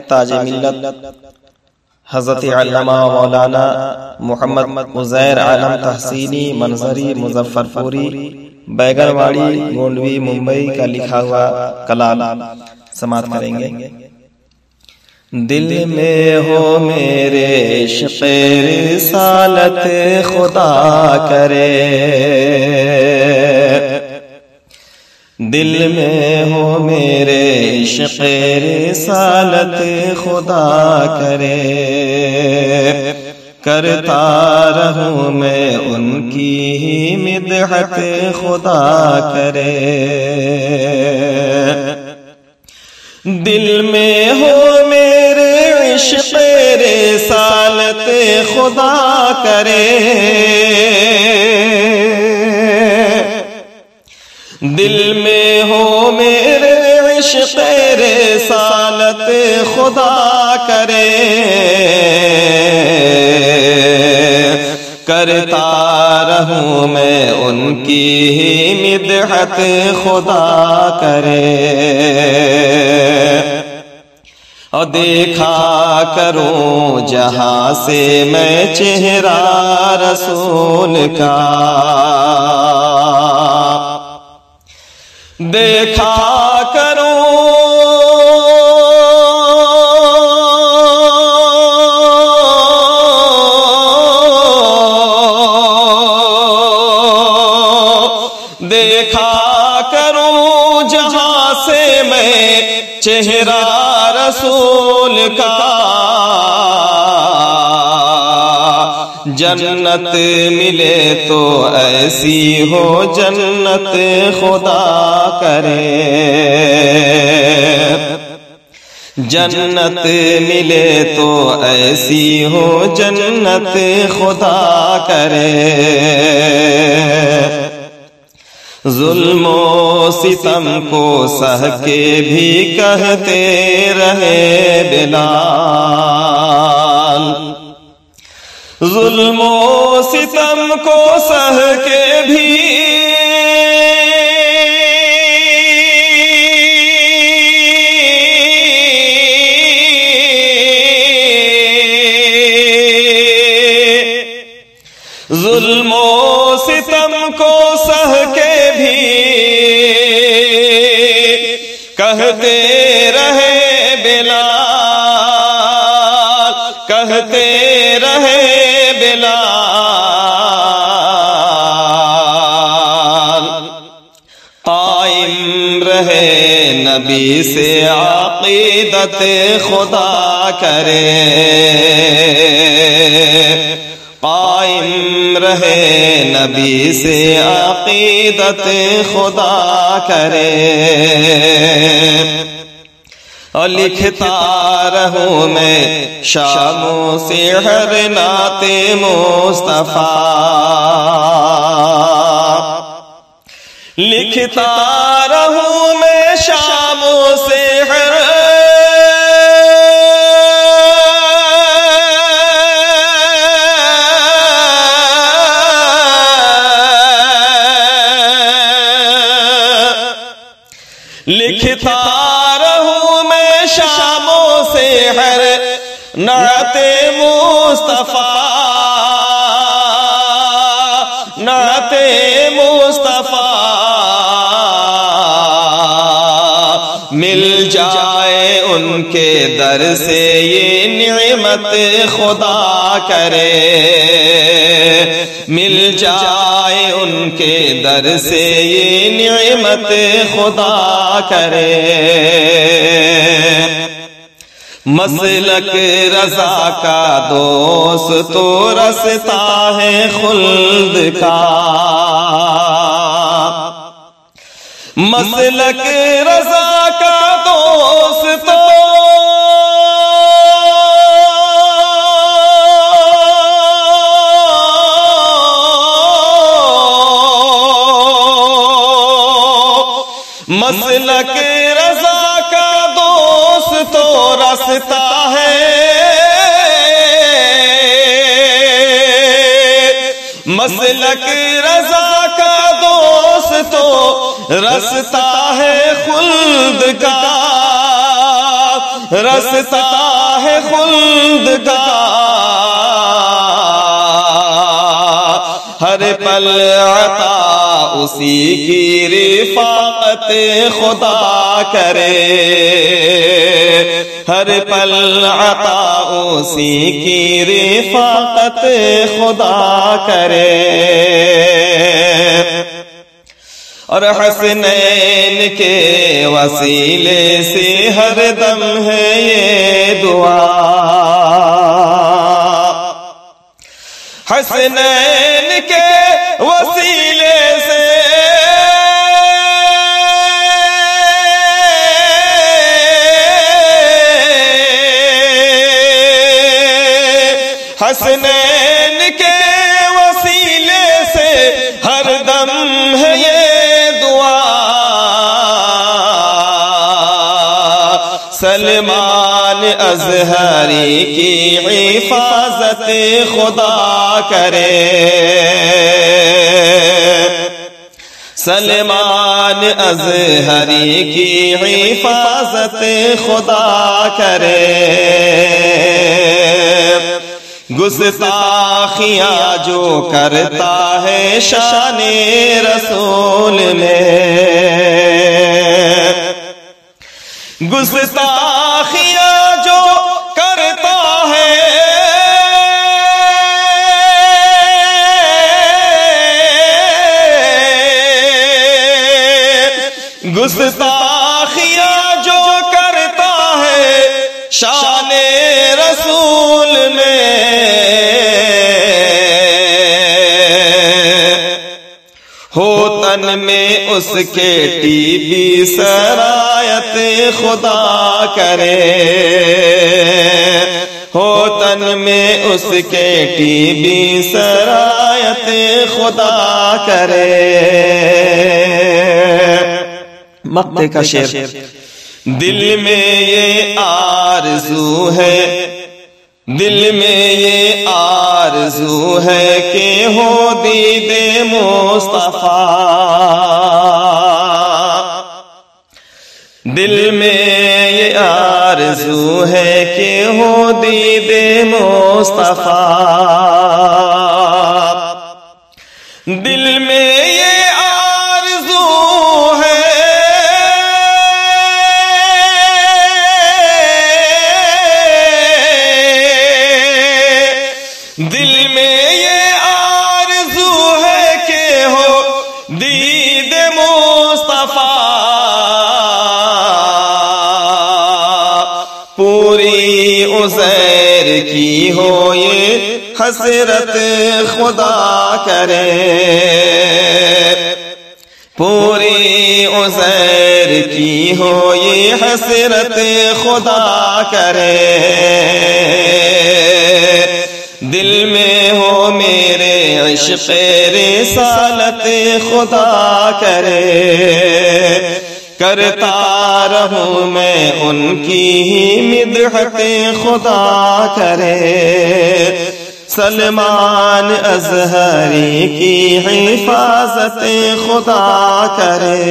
تاج ملت حضرت علامہ مولانا محمد عزیر عالم تحسینی منظری مظفر پوری بیگن واڑی گونڈوی ممبئی کا لکھا ہوا کلام سماعت کریں گے۔ دل میں ہو میرے عشق رسالت خدا کرے، دل میں ہو میرے عشق رسالت خدا کرے، کرتا رہوں میں ان کی ہی مدحت خدا کرے۔ دل میں ہو میرے عشق رسالت خدا کرے، دل میں ہو میرے عشق رسالت خدا کرے، کرتا رہوں میں ان کی ہی مدحت خدا کرے، اور دیکھا کروں جہاں سے میں چہرہ رسول کا، دیکھا کروں جہاں سے میں چہرہ رسول کا، جنت ملے تو ایسی ہو جنت خدا کرے، جنت ملے تو ایسی ہو جنت خدا کرے، ظلم و ستم کو سہ کے بھی کہتے رہے بلال، ظلم و ستم کو سہ کے بھی ظلم و ستم کو سہ کے بھی کہتے رہے بلال، کہتے رہے بلال، قائم رہے نبی سے عقیدت خدا کرے، قائم رہے نبی سے عقیدت خدا کرے، اور لکھتا رہوں میں شاموں سے ہر نعت مصطفیٰ، لکھتا رہوں میں شاموں سے ہر لکھتا رہوں میں شاموں سے ہر نعت مصطفیٰ، نعت مصطفیٰ، مل جائے ان کے در سے یہ نعمت خدا کرے، مل جائے ان کے در سے یہ نعمت خدا کرے، مسلک رضا کا دوست تو رستا ہے خلد کا، مسلک رضا کا دوست تو مسلک رضا کا دوست تو رستا ہے، مسلک رضا کا دوست تو رستا ہے خلد کا، رستا ہے خلد کا، ہر پل عطا اسی کی رفاقت خدا کرے، ہر پل عطا اسی کی رفاقت خدا کرے۔ اور حسنین کے وسیلے سے ہر دم ہے یہ دعا، حسنین کے وسیلے سے حسنین کے وسیلے سے ہر دم ہے یہ دعا، سلمان ازہری کی حفاظت خدا کرے، سلمان ازہری کی حفاظت خدا کرے۔ گستاخیاں جو کرتا ہے شان رسول میں، گستاخیاں جو کرتا ہے گستاخیاں جو کرتا ہے شان رسول میں، ہو تن میں اس کے ٹی بی سرایت خدا کرے، ہو تن میں اس کے ٹی بی سرایت خدا کرے۔ مقطع کا شعر، دل میں یہ آرزو ہے، دل میں یہ آرزو ہے کہ ہو دید مصطفیٰ، دل میں یہ آرزو ہے کہ ہو دید مصطفیٰ، دل میں یہ آرزو ہے دل میں یہ آرزو ہے کہ ہو دید مصطفیٰ، پوری عزیر کی ہو یہ حسرت خدا کرے، پوری عزیر کی ہو یہ حسرت خدا کرے، دل میں ہو میرے عشق رسالت خدا کرے، کرتا رہوں میں ان کی ہی مدحت خدا کرے، سلمان ازہری کی حفاظت خدا کرے۔